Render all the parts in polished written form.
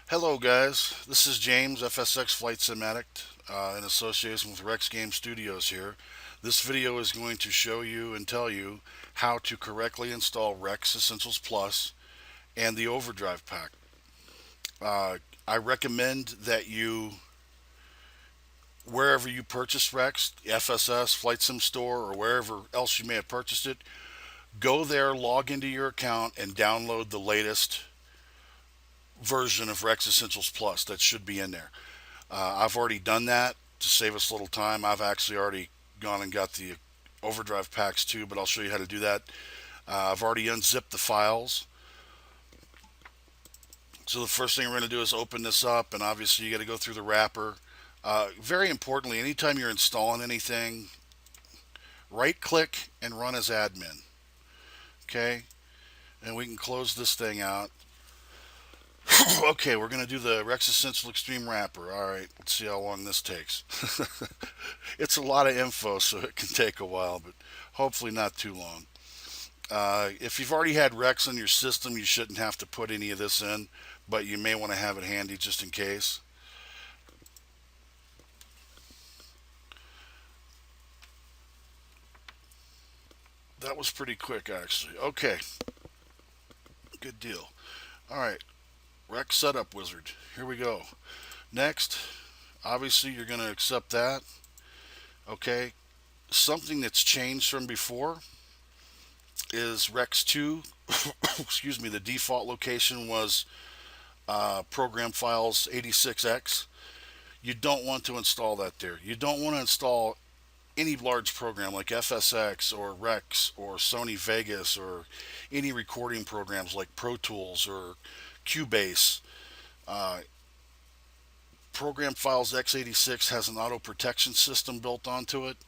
Hello guys, this is James, FSX Flight Sim Addict, in association with REX Studios here. This video is going to show you and tell you how to correctly install REX Essentials Plus and the Overdrive pack. I recommend that you, wherever you purchase REX, FSS, Flight Sim Store, or wherever else you may have purchased it, go there, log into your account, and download the latest version of REX Essentials Plus that should be in there. I've already done that to save us a little time. I've actually already gone and got the Overdrive packs too, but I'll show you how to do that. I've already unzipped the files. So the first thing we're going to do is open this up, and obviously you got to go through the wrapper. Very importantly, anytime you're installing anything, right click and run as admin. Okay, and we can close this thing out. Okay, we're going to do the REX Essential Extreme Wrapper. Alright, let's see how long this takes. It's a lot of info, so it can take a while, but hopefully not too long. If you've already had REX on your system, you shouldn't have to put any of this in, but you may want to have it handy just in case. That was pretty quick, actually. Okay, good deal. Alright, REX Setup Wizard. Here we go. Next, obviously you're going to accept that. Okay, something that's changed from before is REX 2. Excuse me, the default location was program files 86X. You don't want to install that there. You don't want to install any large program like FSX or REX or Sony Vegas or any recording programs like Pro Tools or Cubase. Program files x86 has an auto protection system built onto it,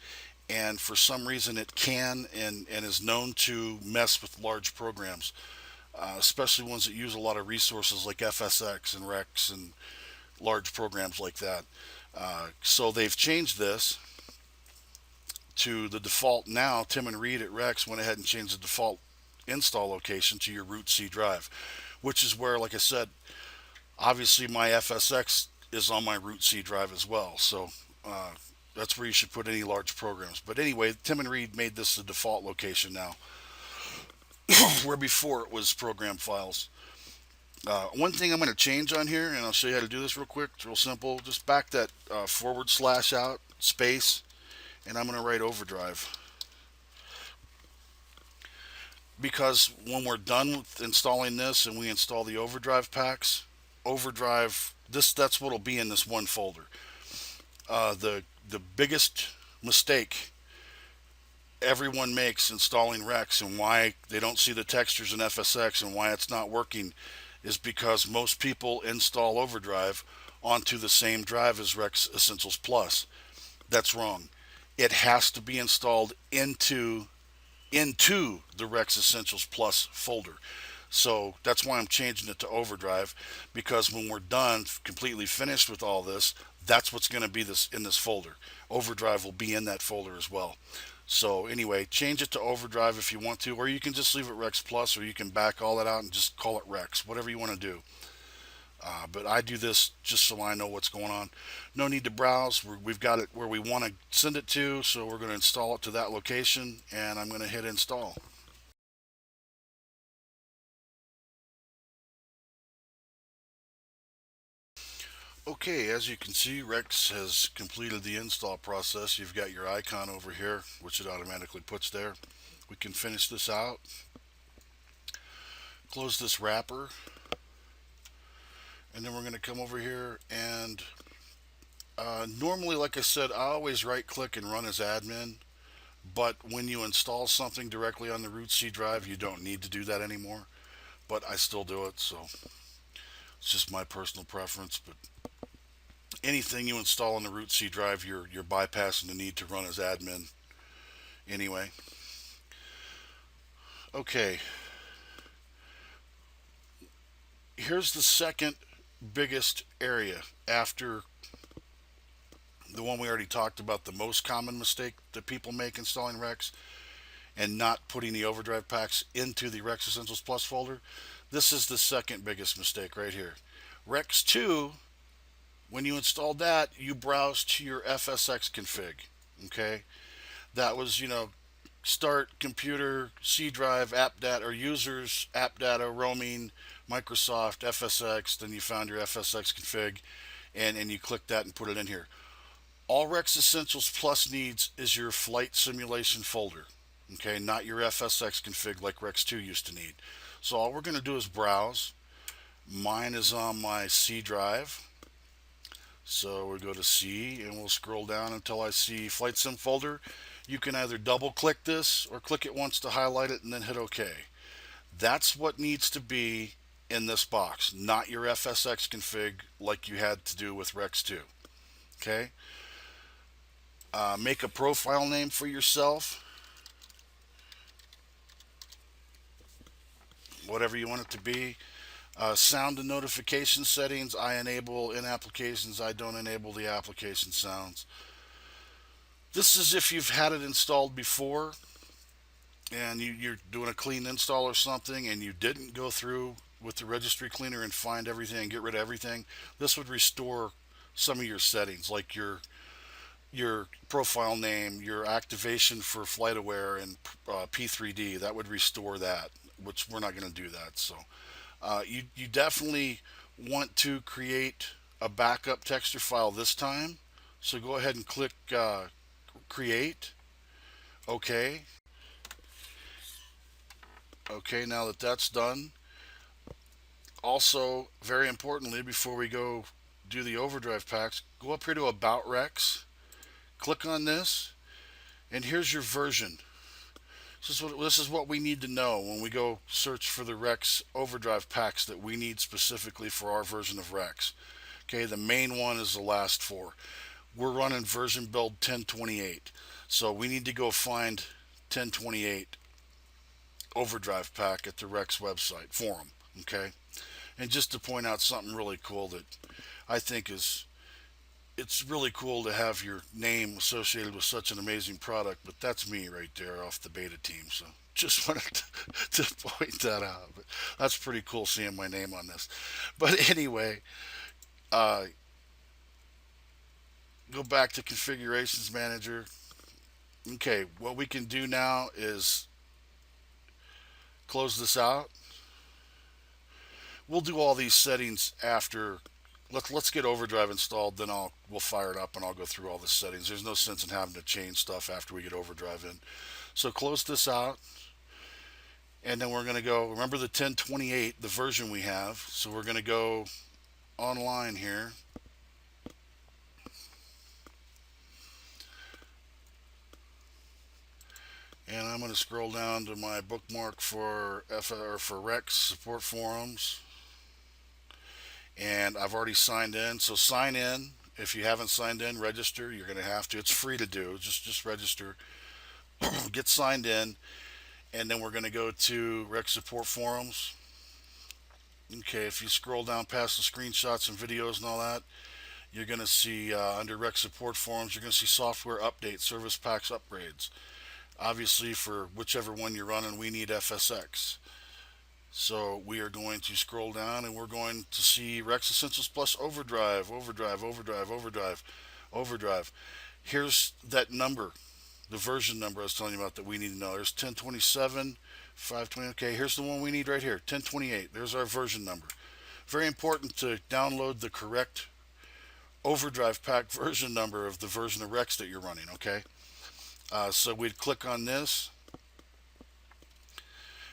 and for some reason it can and is known to mess with large programs, especially ones that use a lot of resources like FSX and REX and large programs like that. So they've changed this to the default now. Tim and Reed at REX went ahead and changed the default install location to your root C drive, which is where, like I said, obviously my FSX is on my root C drive as well. So that's where you should put any large programs. But anyway, Tim and Reed made this the default location now, where before it was program files. One thing I'm going to change on here, and I'll show you how to do this real quick. It's real simple. Just back that / out, space, and I'm going to write Overdrive. Because when we're done with installing this and we install the Overdrive packs, Overdrive, that's what'll be in this one folder. The biggest mistake everyone makes installing REX and why they don't see the textures in FSX and why it's not working is because most people install Overdrive onto the same drive as REX Essentials Plus. That's wrong. It has to be installed into the REX Essentials Plus folder. So that's why I'm changing it to Overdrive, because when we're done, completely finished with all this, that's what's going to be in this folder. Overdrive will be in that folder as well. So anyway, change it to Overdrive if you want to, or you can just leave it REX Plus, or you can back all that out and just call it REX, whatever you want to do. But I do this just so I know what's going on. No need to browse. We've got it where we want to send it to, so we're going to install it to that location, and I'm going to hit install. Okay, as you can see, REX has completed the install process. You've got your icon over here, which it automatically puts there. We can finish this out. Close this wrapper. And then we're going to come over here and normally, like I said, I always right click and run as admin. But when you install something directly on the root C drive, you don't need to do that anymore. But I still do it, so it's just my personal preference. But anything you install on the root C drive, you're bypassing the need to run as admin anyway. Okay, here's the second biggest area after the one we already talked about, the most common mistake that people make installing REX and not putting the overdrive packs into the REX Essentials Plus folder. This is the second biggest mistake right here. REX 2, when you installed that, you browsed to your FSX config. Okay, that was, start computer, C drive, app data, or users, app data, roaming, Microsoft, FSX. Then you found your FSX config, and you click that and put it in here. All REX Essentials Plus needs is your flight simulation folder. Okay, not your FSX config like REX 2 used to need. So all we're going to do is browse. Mine is on my C drive. So we go to C and we'll scroll down until I see Flight Sim folder. You can either double click this or click it once to highlight it and then hit OK. That's what needs to be in this box, not your FSX config like you had to do with REX 2. Okay? Make a profile name for yourself, whatever you want it to be. Sound and notification settings, I enable in applications, I don't enable the application sounds. This is if you've had it installed before and you're doing a clean install or something and you didn't go through with the registry cleaner and find everything and get rid of everything. This would restore some of your settings, like your profile name, your activation for FlightAware and P3D. That would restore that, which we're not going to do that. So you definitely want to create a backup texture file this time. So go ahead and click create. Okay. Okay, now that that's done, also very importantly, before we go do the overdrive packs, go up here to About REX, click on this, and here's your version. This is what we need to know when we go search for the REX overdrive packs that we need specifically for our version of REX. Okay, the main one is the last four. We're running version build 1028, so we need to go find 1028 overdrive pack at the REX website forum. Okay, and just to point out something really cool that I think is, it's really cool to have your name associated with such an amazing product, but that's me right there off the beta team. So just wanted to point that out. But that's pretty cool seeing my name on this. But anyway, uh, go back to configurations manager. Okay, what we can do now is close this out. We'll do all these settings after. Let's get overdrive installed, then we'll fire it up and I'll go through all the settings. There's no sense in having to change stuff after we get overdrive in. So close this out, and then we're going to go, remember the 1028, the version we have. So we're going to go online here, and I'm going to scroll down to my bookmark for REX support forums, and I've already signed in. So sign in. If you haven't signed in, register. You're going to have to. It's free to do. Just register. Get signed in, and then we're going to go to REX support forums. Okay, if you scroll down past the screenshots and videos and all that, you're going to see under REX support forums, you're going to see software updates, service packs, upgrades. Obviously, for whichever one you're running, we need FSX. So we are going to scroll down and we're going to see REX Essentials Plus Overdrive, Overdrive, Overdrive, Overdrive, Overdrive. Here's that number, the version number I was telling you about that we need to know. There's 1027, 520. Okay, here's the one we need right here, 1028. There's our version number. Very important to download the correct overdrive pack version number of the version of REX that you're running, okay? So we'd click on this.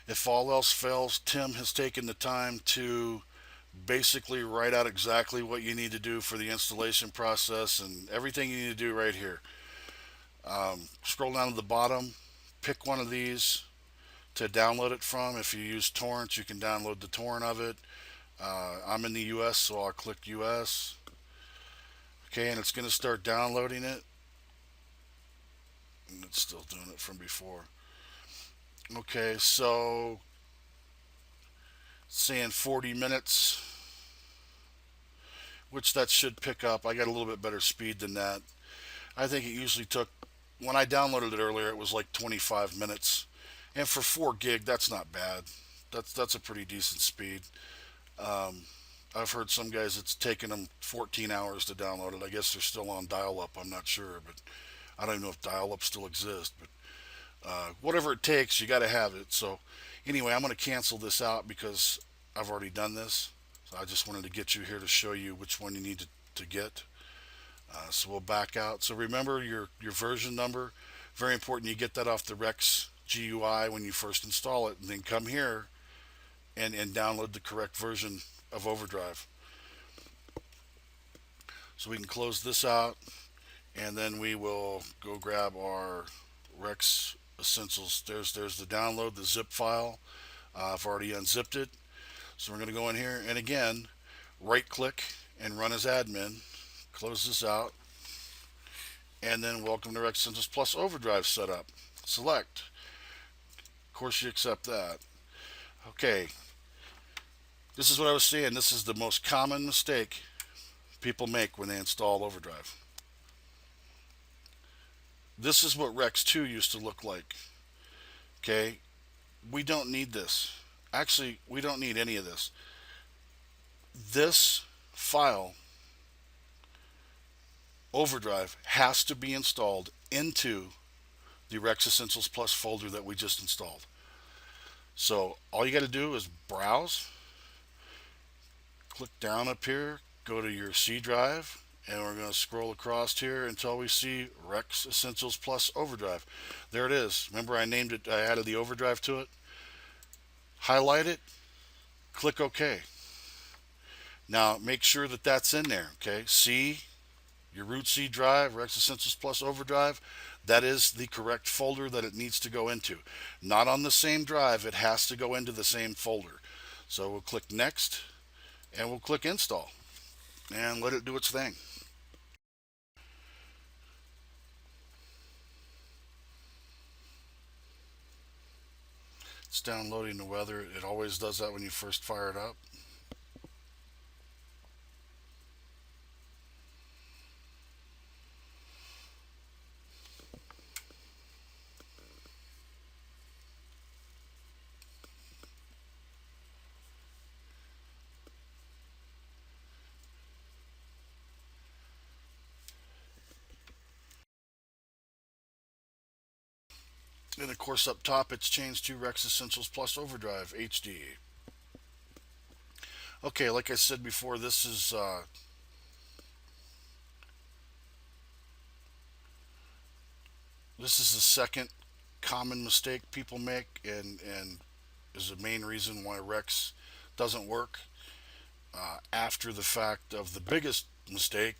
If all else fails, Tim has taken the time to basically write out exactly what you need to do for the installation process and everything you need to do right here. Scroll down to the bottom, pick one of these to download it from. If you use torrents, you can download the torrent of it. I'm in the US, so I'll click US. Okay, and it's going to start downloading it. And it's still doing it from before. Okay, so saying 40 minutes, which that should pick up. I got a little bit better speed than that. I think it usually took, when I downloaded it earlier, it was like 25 minutes. And for 4 gig, that's not bad. That's a pretty decent speed. Um, I've heard some guys it's taken them 14 hours to download it. I guess they're still on dial-up. I'm not sure, but I don't even know if dial-up still exists. But whatever it takes, you got to have it. So anyway, I'm going to cancel this out because I've already done this. So I just wanted to get you here to show you which one you need to get. So we'll back out. So remember your version number. Very important you get that off the REX GUI when you first install it, and then come here and download the correct version of Overdrive. So we can close this out, and then we will go grab our REX Essentials. There's the download, the zip file. I've already unzipped it. So we're going to go in here, and again, right click and run as admin. Close this out, and then welcome to REX Ess.Plus Overdrive setup. Select. Of course, you accept that. Okay, this is what I was saying. This is the most common mistake people make when they install Overdrive. This is what REX 2 used to look like. Okay, we don't need this. Actually, we don't need any of this. This file, Overdrive, has to be installed into the REX Ess.Plus folder that we just installed. So all you got to do is browse, click down up here, go to your C drive, and we're going to scroll across here until we see REX Ess.Plus Overdrive. There it is. Remember I named it, I added the Overdrive to it. Highlight it, click OK. Now make sure that that's in there. Okay, C, your root C drive, REX Ess.Plus Overdrive, that is the correct folder that it needs to go into. Not on the same drive, it has to go into the same folder. So we'll click next, and we'll click install, and let it do its thing. It's downloading the weather. It always does that when you first fire it up. And of course up top it's changed to REX Ess.Plus Overdrive HD. Okay, like I said before, this is the second common mistake people make, and is the main reason why REX doesn't work. After the fact of the biggest mistake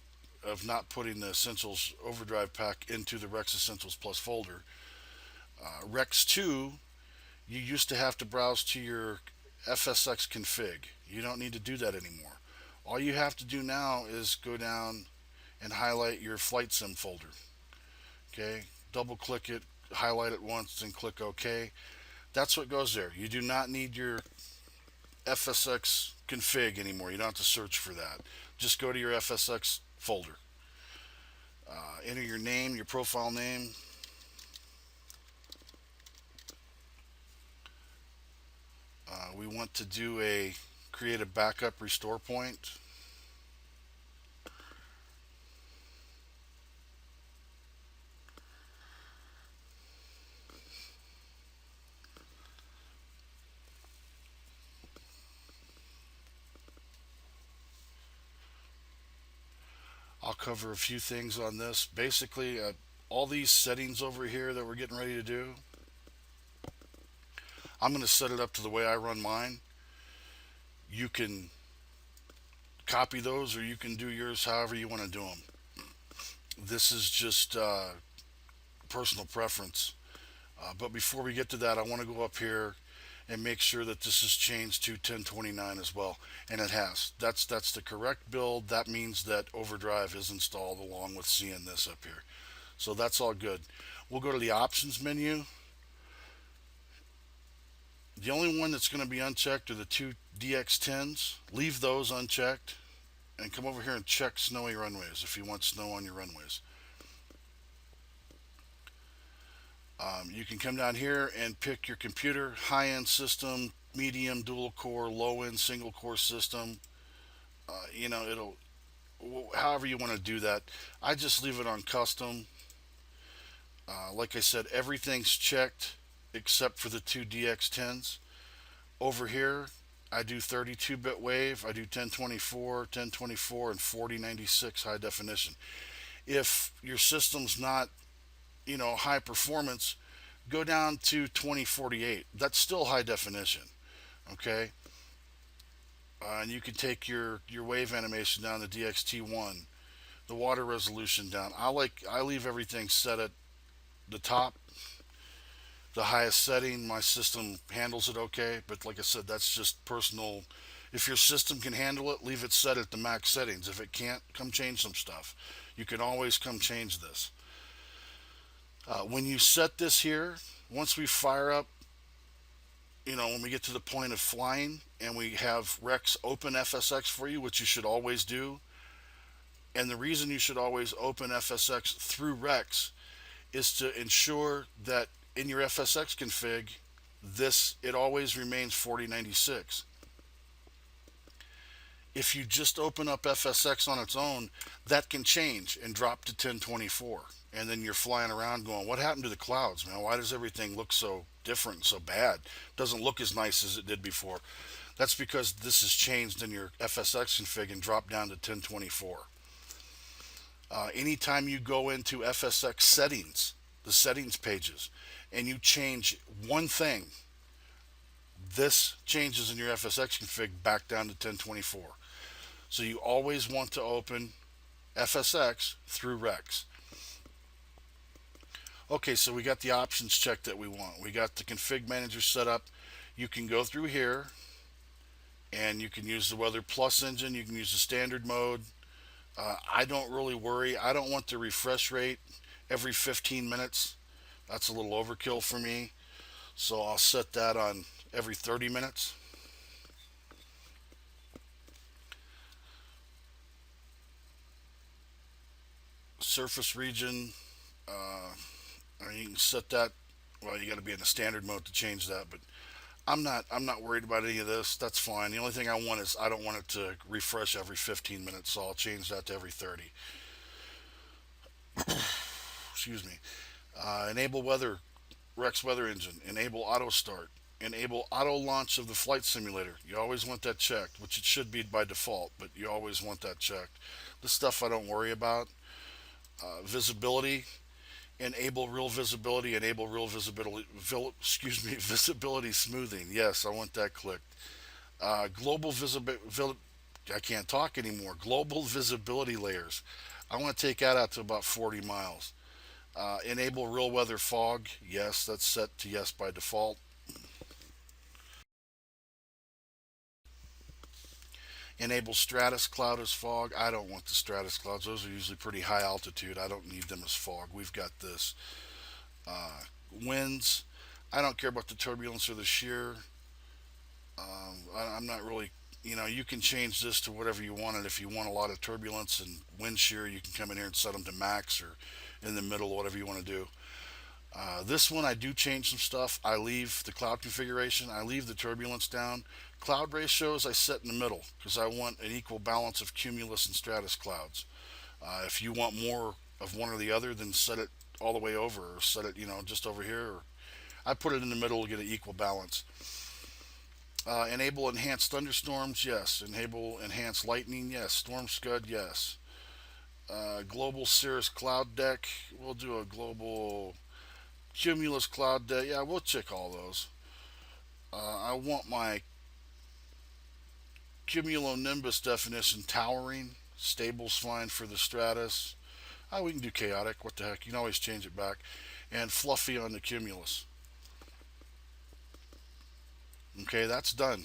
of not putting the Essentials Overdrive pack into the REX Ess.Plus folder. REX 2, you used to have to browse to your FSX config. You don't need to do that anymore. All you have to do now is go down and highlight your flight sim folder. Okay, double click it, highlight it once, and click OK. That's what goes there. You do not need your FSX config anymore. You don't have to search for that. Just go to your FSX folder. Enter your name, your profile name. We want to create a backup restore point. I'll cover a few things on this. Basically, all these settings over here that we're getting ready to do, I'm going to set it up to the way I run mine. You can copy those, or you can do yours however you want to do them. This is just personal preference. But before we get to that, I want to go up here and make sure that this is changed to 1029 as well. And it has. That's the correct build. That means that Overdrive is installed along with seeing this up here. So that's all good. We'll go to the options menu. The only one that's going to be unchecked are the two DX10s. Leave those unchecked and come over here and check snowy runways if you want snow on your runways. You can come down here and pick your computer, high-end system, medium dual core, low-end single core system. It'll however you want to do that. I just leave it on custom. Like I said, everything's checked except for the two DX10s. Over here, I do 32-bit wave, I do 1024, 1024, and 4096 high definition. If your system's not, high performance, go down to 2048. That's still high definition, okay? And you can take your wave animation down to DXT1, the water resolution down. I leave everything set at the top, the highest setting. My system handles it okay, but like I said, that's just personal. If your system can handle it, leave it set at the max settings. If it can't, come change some stuff. You can always come change this. When you set this here, once we fire up, when we get to the point of flying and we have REX open FSX for you, which you should always do. And the reason you should always open FSX through REX is to ensure that in your FSX config, it always remains 4096. If you just open up FSX on its own, that can change and drop to 1024. And then you're flying around going, what happened to the clouds, man? Why does everything look so different and so bad? Doesn't look as nice as it did before. That's because this has changed in your FSX config and dropped down to 1024. Anytime you go into FSX settings, the settings pages, and you change one thing, this changes in your FSX config back down to 1024. So you always want to open FSX through REX. Okay, so we got the options checked that we want. We got the config manager set up. You can go through here and you can use the Weather Plus engine. You can use the standard mode. I don't really worry. I don't want the refresh rate every 15 minutes. That's a little overkill for me. So I'll set that on every 30 minutes. Surface region, you can set that. Well, you got to be in the standard mode to change that, but I'm not worried about any of this. That's fine. The only thing I want is I don't want it to refresh every 15 minutes, so I'll change that to every 30. Excuse me. Enable REX weather engine. Enable auto start. Enable auto launch of the flight simulator. You always want that checked, which it should be by default, but you always want that checked. This stuff I don't worry about. Visibility. Enable real visibility. Enable real visibility. Visibility smoothing. Yes, I want that clicked. Global visibility. I can't talk anymore. Global visibility layers. I want to take that out to about 40 miles. Enable real weather fog. Yes, that's set to yes by default. Enable stratus cloud as fog. I don't want the stratus clouds. Those are usually pretty high altitude. I don't need them as fog. We've got this. Winds. I don't care about the turbulence or the shear. I'm not really, you can change this to whatever you want. And if you want a lot of turbulence and wind shear, you can come in here and set them to max or in the middle, whatever you want to do. This one I do change some stuff. I leave the cloud configuration. I leave the turbulence down. Cloud ratios I set in the middle because I want an equal balance of cumulus and stratus clouds. If you want more of one or the other, then set it all the way over or set it, just over here. Or I put it in the middle to get an equal balance. Enable enhanced thunderstorms, yes. Enable enhanced lightning, yes. Storm scud, yes. Global cirrus cloud deck. We'll do a global cumulus cloud deck. Yeah, we'll check all those. I want my cumulonimbus definition towering. Stable's fine for the stratus. We can do chaotic. What the heck? You can always change it back. and fluffy on the cumulus. Okay, that's done.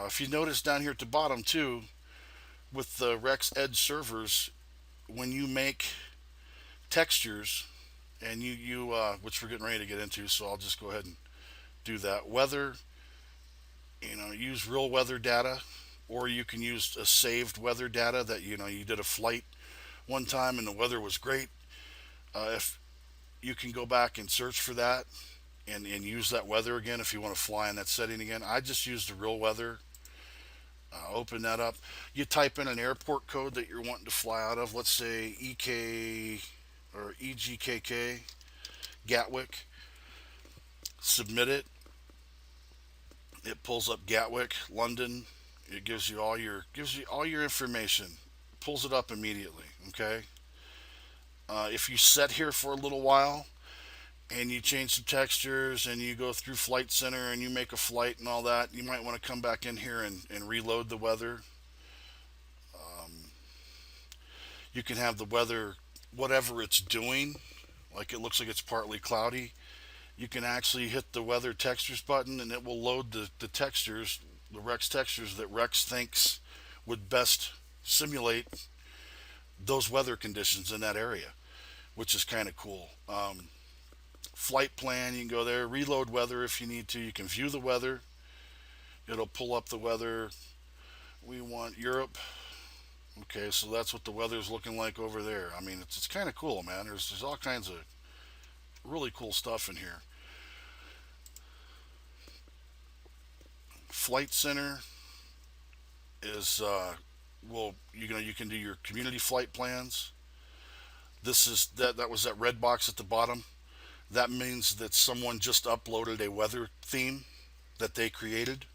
If you notice down here at the bottom too, with the REX Edge servers, when you make textures, and which we're getting ready to get into, so I'll just go ahead and do that. Weather, use real weather data, or you can use a saved weather data that you did a flight one time and the weather was great. If you can go back and search for that and use that weather again if you want to fly in that setting again. I just use the real weather. Open that up. You type in an airport code that you're wanting to fly out of. Let's say EK or EGKK Gatwick. Submit it. It pulls up Gatwick, London. It gives you all your information. Pulls it up immediately. Okay. If you set here for a little while and you change some textures and you go through Flight Center and you make a flight and all that, you might want to come back in here and reload the weather. You can have the weather, whatever it's doing, like it looks like it's partly cloudy. You can actually hit the weather textures button and it will load the textures, the Rex textures that Rex thinks would best simulate those weather conditions in that area, which is kind of cool. Flight plan, you can go there, reload weather if you need to. You can view the weather. It'll pull up the weather. We want Europe. Okay, so that's what the weather's looking like over there. I mean, it's kind of cool, man. There's all kinds of really cool stuff in here. Flight Center is well, you can do your community flight plans. This is that was that red box at the bottom. That means that someone just uploaded a weather theme that they created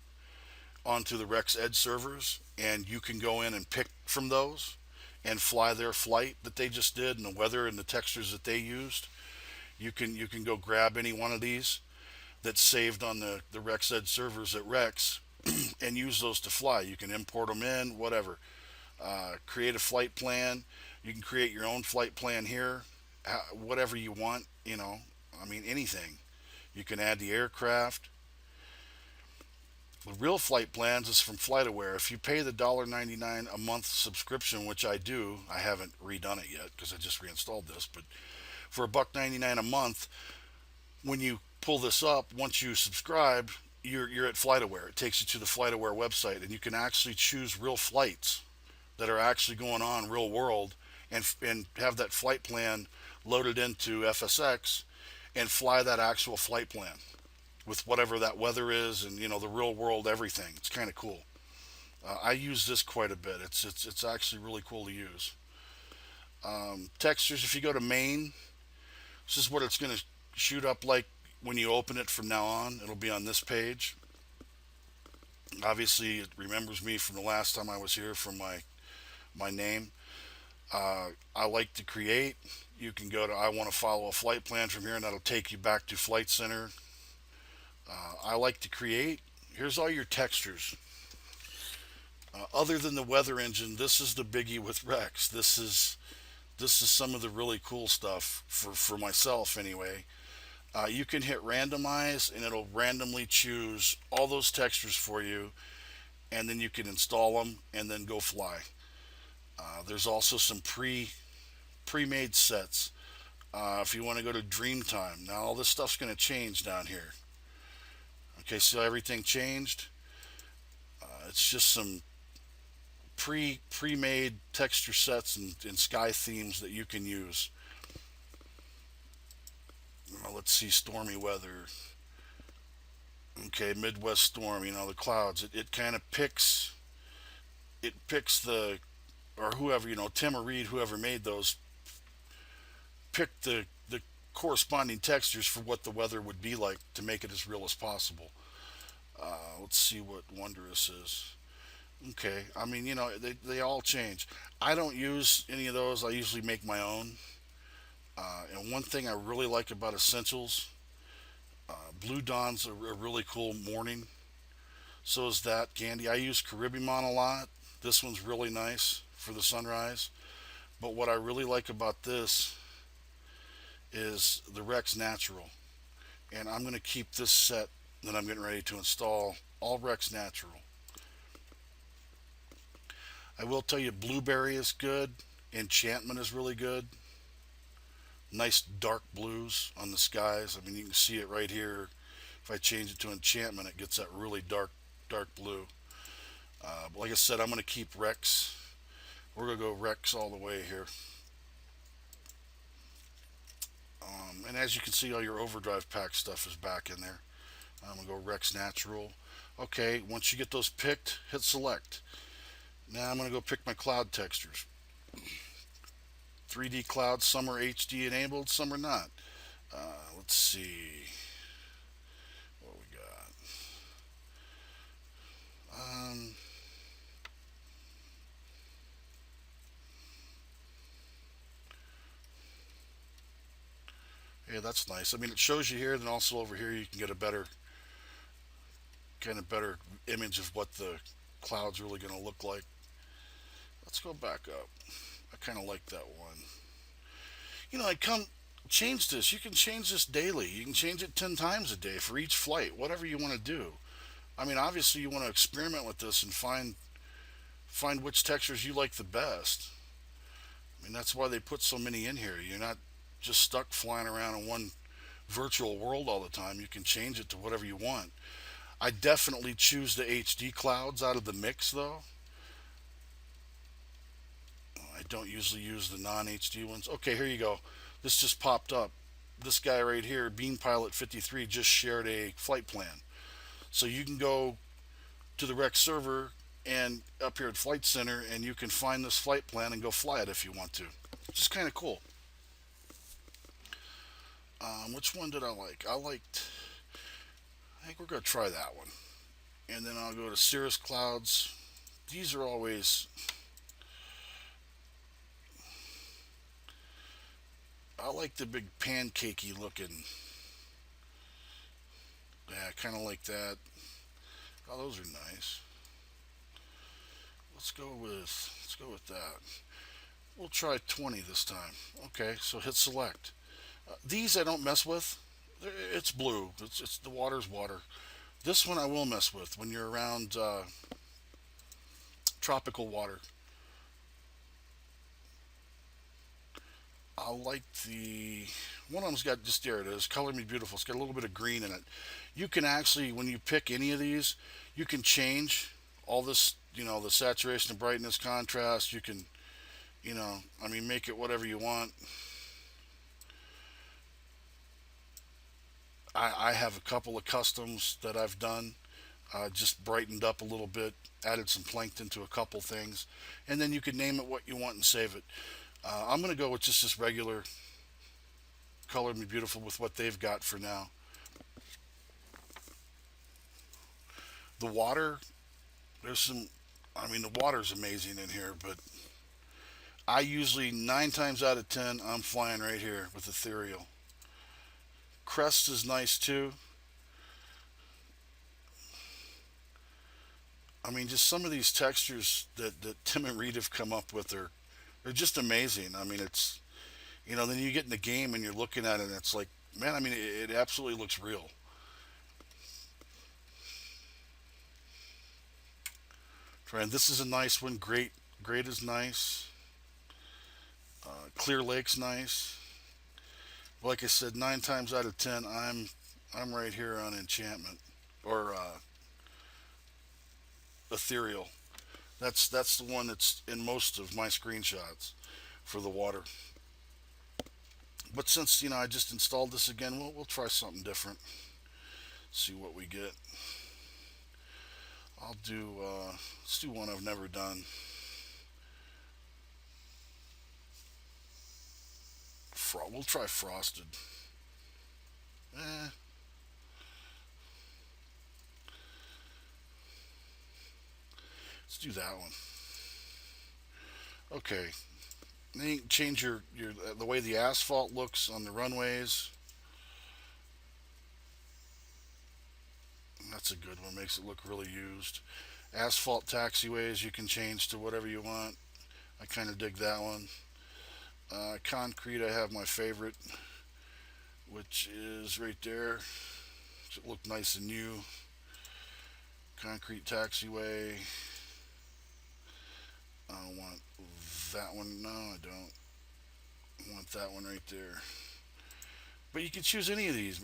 onto the REX Edge servers, and you can go in and pick from those and fly their flight that they just did and the weather and the textures that they used. You can go grab any one of these that's saved on the REX Edge servers at Rex and use those to fly. You can import them in, whatever. Create a flight plan. You can create your own flight plan here, whatever you want. I mean anything. You can add the aircraft. The real flight plans is from FlightAware. If you pay the $1.99 a month subscription, which I do, I haven't redone it yet because I just reinstalled this, but for a $1.99 a month, when you pull this up, once you subscribe, you're at FlightAware. It takes you to the FlightAware website, and you can actually choose real flights that are actually going on real world, and have that flight plan loaded into FSX and fly that actual flight plan with whatever that weather is and the real world everything. It's kind of cool. I use this quite a bit. It's actually really cool to use. Textures. If you go to main, this is what it's going to shoot up like when you open it from now on. It'll be on this page. Obviously, it remembers me from the last time I was here from my name. I like to create. You can go to I want to follow a flight plan from here, and that'll take you back to Flight Center. I like to create. Here's all your textures. Other than the weather engine, this is the biggie with Rex. This is some of the really cool stuff for myself anyway. You can hit randomize and it'll randomly choose all those textures for you, and then you can install them and then go fly. There's also some pre-made sets. If you want to go to Dreamtime, now all this stuff's going to change down here. Okay, so everything changed. It's just some pre-made texture sets and sky themes that you can use. Let's see, stormy weather. Okay, Midwest storm. The clouds. It kind of picks. It picks or whoever Tim or Reed, whoever made those, picked the corresponding textures for what the weather would be like to make it as real as possible. Let's see what Wondrous is. Okay, I mean, they all change. I don't use any of those. I usually make my own. And one thing I really like about Essentials, Blue Dawn's a really cool morning. So is that Candy. I use Caribbean a lot. This one's really nice for the sunrise. But what I really like about this is the REX Natural. And I'm going to keep this set that I'm getting ready to install all REX Natural. I will tell you, Blueberry is good. Enchantment is really good. Nice dark blues on the skies. I mean, you can see it right here. If I change it to Enchantment, it gets that really dark blue. But like I said, I'm going to keep REX. We're going to go REX all the way here. And as you can see, all your Overdrive pack stuff is back in there. I'm going to go REX Natural. Okay, once you get those picked, hit select. Now I'm going to go pick my cloud textures. 3D clouds, some are HD enabled, some are not. Let's see what we got. Yeah, that's nice. I mean, it shows you here, then also over here you can get a better image of what the cloud's really going to look like. Let's go back up. I kind of like that one. I come change this. You can change this daily. You can change it 10 times a day for each flight, whatever you want to do. I mean, obviously you want to experiment with this and find which textures you like the best. I mean, that's why they put so many in here. You're not just stuck flying around in one virtual world all the time. You can change it to whatever you want. I definitely choose the HD clouds out of the mix, though. I don't usually use the non HD ones. Okay, here you go. This just popped up. This guy right here, Bean Pilot 53, just shared a flight plan. So you can go to the REX server and up here at Flight Center, and you can find this flight plan and go fly it if you want to. Which is kind of cool. Which one did I like? I think we're going to try that one. And then I'll go to Cirrus Clouds. These are always, I like the big pancakey looking. Yeah, I kind of like that. Oh, those are nice. Let's go with that. We'll try 20 this time. Okay, so hit select. These I don't mess with. It's blue. It's the water's water. This one I will mess with when you're around tropical water. I like the one of them's got just there it is. Color Me Beautiful. It's got a little bit of green in it. You can actually, when you pick any of these, you can change all this. The saturation, the brightness, contrast. You can, I mean, make it whatever you want. I have a couple of customs that I've done, just brightened up a little bit, added some plankton to a couple things, and then you can name it what you want and save it. I'm going to go with just this regular Color Me Beautiful with what they've got for now. The water, there's some, I mean, the water's amazing in here, but I usually, 9 times out of 10, I'm flying right here with Ethereal. Crest is nice too. I mean, just some of these textures that Tim and Reed have come up with they're just amazing. I mean, then you get in the game and you're looking at it and it's like, man, I mean, it absolutely looks real. Trying this is a nice one. Great is nice. Clear Lake's nice. Like I said, 9 times out of 10, I'm right here on Enchantment or Ethereal. That's the one that's in most of my screenshots for the water. But since I just installed this again, we'll try something different. See what we get. Let's do one I've never done. We'll try Frosted. Eh, let's do that one. Okay. Then you can change your the way the asphalt looks on the runways. That's a good one. Makes it look really used. Asphalt taxiways you can change to whatever you want. I kind of dig that one. Concrete, I have my favorite. which is right there. Should look nice and new. Concrete taxiway. I want that one. No, I don't. I want that one right there. But you can choose any of these.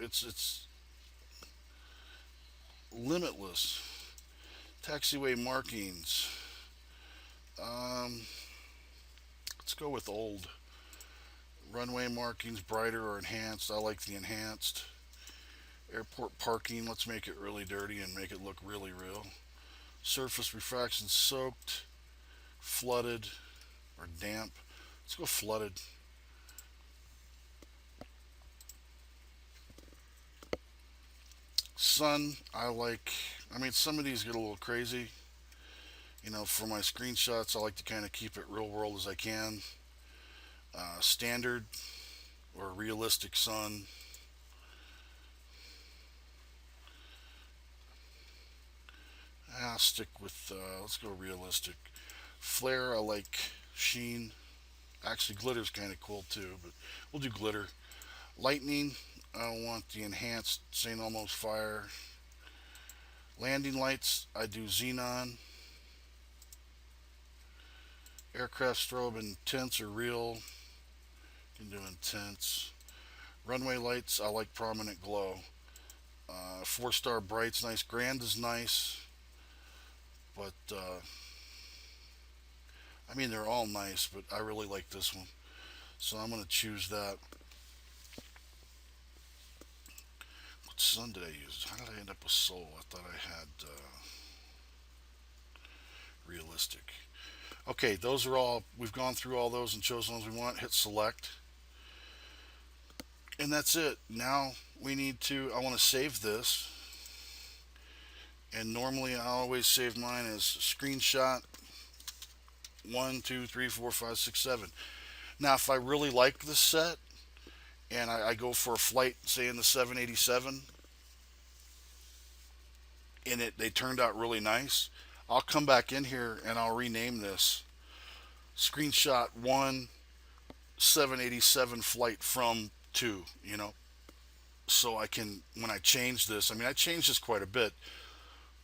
It's limitless. Taxiway markings. Um, let's go with old. Runway markings, brighter or enhanced. I like the enhanced. Airport parking. Let's make it really dirty and make it look really real. Surface refraction soaked, flooded, or damp. Let's go flooded. Sun, I like. I mean, some of these get a little crazy. For my screenshots, I like to kind of keep it real world as I can. Standard or realistic sun. I'll stick with, let's go realistic. Flare, I like sheen. Actually, glitter's kind of cool too, but we'll do glitter. Lightning, I want the enhanced St. Elmo's fire. Landing lights, I do xenon. Aircraft strobe intense or real. You can do intense. Runway lights, I like prominent glow. 4-star bright's nice. Grand is nice, but I mean they're all nice, but I really like this one, so I'm gonna choose that. What sun did I use? How did I end up with soul? I thought I had realistic. Okay, those are all. We've gone through all those and chosen ones we want. Hit select, and that's it. Now we need to. I want to save this, and normally I always save mine as screenshot 1, 2, 3, 4, 5, 6, 7. Now, if I really like this set and I go for a flight, say in the 787, and they turned out really nice, I'll come back in here and I'll rename this screenshot 1 787 flight from 2. So I can, when I change this, I mean I changed this quite a bit,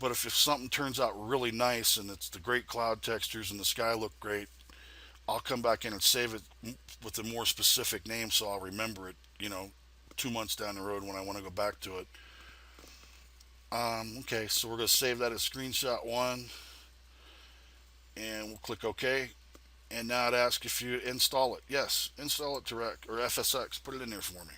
but if something turns out really nice and it's the great cloud textures and the sky look great, I'll come back in and save it with a more specific name so I'll remember it, 2 months down the road when I want to go back to it. Okay, so we're going to save that as screenshot 1, and we'll click OK. And now it asks if you install it. Yes, install it to REX or FSX. Put it in there for me.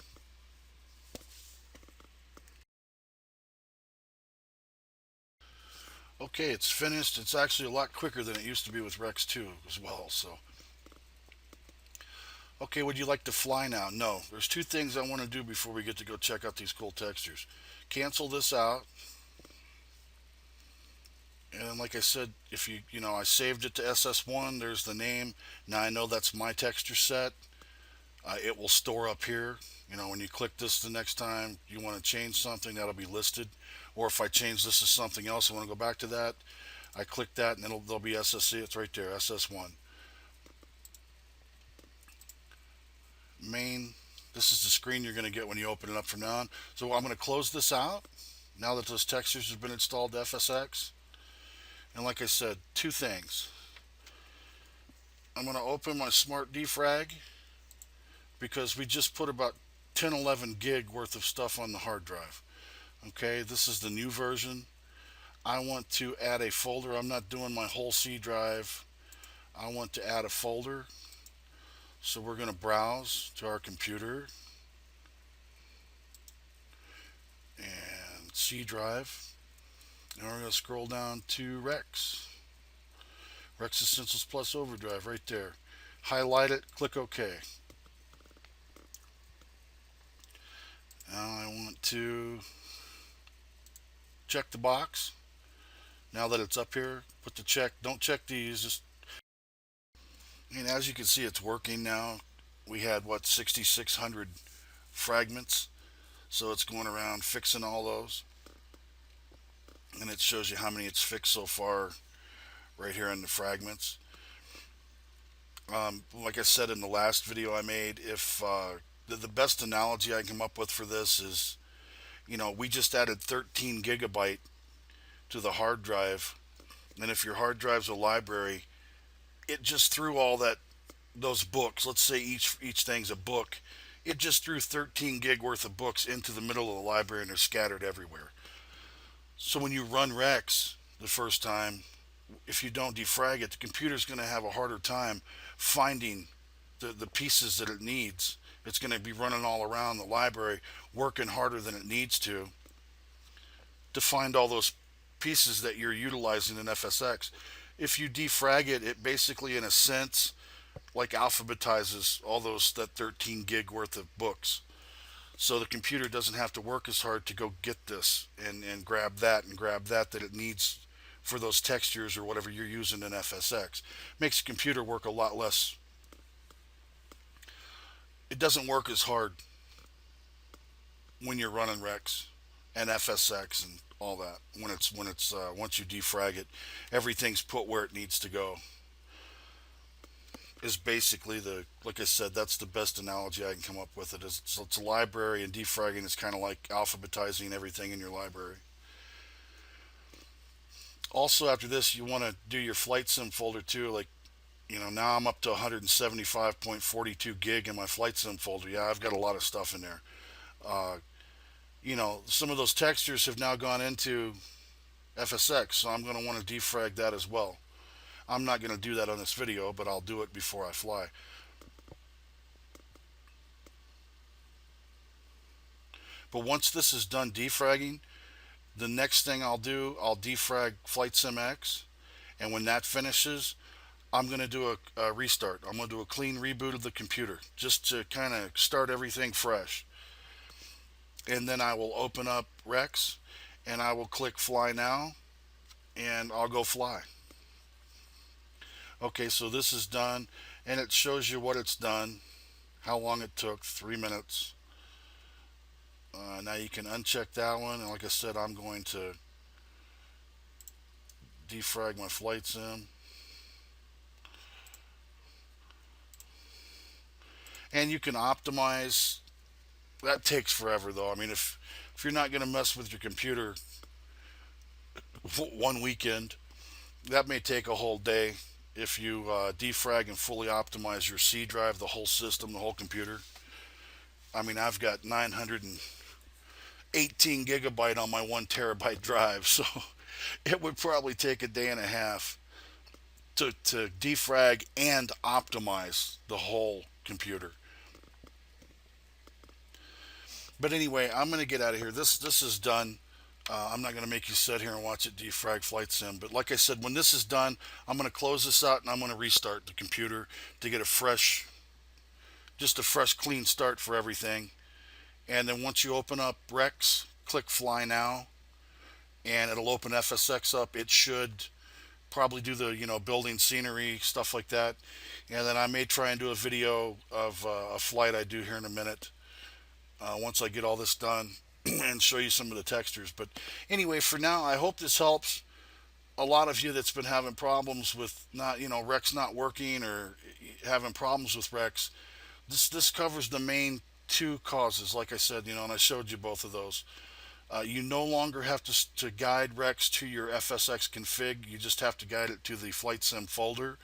Okay, it's finished. It's actually a lot quicker than it used to be with REX 2 as well. So, okay, would you like to fly now? No. There's two things I want to do before we get to go check out these cool textures. Cancel this out. And like I said, if I saved it to SS1, there's the name. Now I know that's my texture set. It will store up here. When you click this the next time you want to change something, that'll be listed. Or if I change this to something else, I want to go back to that. I click that and there'll be SSC. It's right there, SS1. Main. This is the screen you're going to get when you open it up from now on. So I'm going to close this out now that those textures have been installed to FSX. And like I said, two things. I'm going to open my smart defrag because we just put about 10, 11 gig worth of stuff on the hard drive. Okay, this is the new version. I want to add a folder. I'm not doing my whole C drive. I want to add a folder. So we're going to browse to our computer and C drive. And we're going to scroll down to REX. REX Ess.Plus Overdrive right there. Highlight it, click OK. Now I want to check the box. Now that it's up here, put the check. Don't check these. And as you can see, it's working now. We had 6,600 fragments, so it's going around fixing all those, and it shows you how many it's fixed so far right here in the fragments. Like I said in the last video I made, if the best analogy I can come up with for this is, we just added 13 gigabyte to the hard drive, and if your hard drive's a library, it just threw all those books. Let's say each thing's a book. It just threw 13 gig worth of books into the middle of the library, and they're scattered everywhere. So when you run REX the first time, if you don't defrag it, the computer's going to have a harder time finding the pieces that it needs. It's going to be running all around the library, working harder than it needs to find all those pieces that you're utilizing in FSX. If you defrag it, it basically, in a sense, like alphabetizes all that 13 gig worth of books. So the computer doesn't have to work as hard to go get this and grab that and grab that it needs for those textures or whatever you're using in FSX. Makes the computer work a lot less. It doesn't work as hard when you're running REX and FSX and all that. When it's once you defrag it, everything's put where it needs to go. Is basically like I said, that's the best analogy I can come up with. It's a library, and defragging is kind of like alphabetizing everything in your library. Also, after this, you want to do your flight sim folder too. Like, now I'm up to 175.42 gig in my flight sim folder. Yeah, I've got a lot of stuff in there. Uh, some of those textures have now gone into FSX, so I'm going to want to defrag that as well. I'm not going to do that on this video, but I'll do it before I fly. But once this is done defragging, the next thing I'll do, I'll defrag Flight Sim X, and when that finishes, I'm going to do a restart. I'm going to do a clean reboot of the computer just to kind of start everything fresh. And then I will open up REX, and I will click Fly Now, and I'll go fly. Okay, so this is done, and it shows you what it's done, how long it took, 3 minutes. Now you can uncheck that one, and like I said, I'm going to defrag my flight sim. And you can optimize. That takes forever, though. I mean, if you're not going to mess with your computer one weekend, that may take a whole day. If you defrag and fully optimize your C drive, the whole system, the whole computer. I mean, I've got 918 gigabyte on my 1 terabyte drive, so it would probably take a day and a half to defrag and optimize the whole computer. But anyway, I'm going to get out of here. This is done. I'm not going to make you sit here and watch it defrag Flight Sim. But like I said, when this is done, I'm going to close this out and I'm going to restart the computer to get just a fresh, clean start for everything. And then once you open up REX, click Fly Now, and it'll open FSX up. It should probably do the building scenery, stuff like that. And then I may try and do a video of a flight I do here in a minute. Once I get all this done and show you some of the textures. But anyway, for now, I hope this helps a lot of you that's been having problems with REX not working or having problems with REX. This covers the main two causes, like I said, and I showed you both of those. You no longer have to guide REX to your FSX config. You just have to guide it to the Flight Sim folder.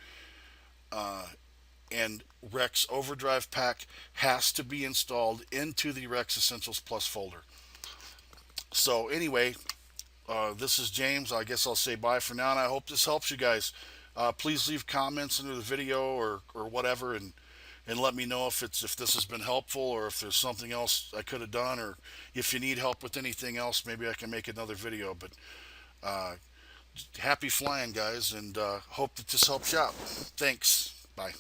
And REX Overdrive pack has to be installed into the REX Essentials Plus folder. So anyway, this is James. I guess I'll say bye for now, and I hope this helps you guys. Please leave comments under the video or whatever, and let me know if this has been helpful, or if there's something else I could have done, or if you need help with anything else, maybe I can make another video. But happy flying, guys, and hope that this helps you out. Thanks. Bye.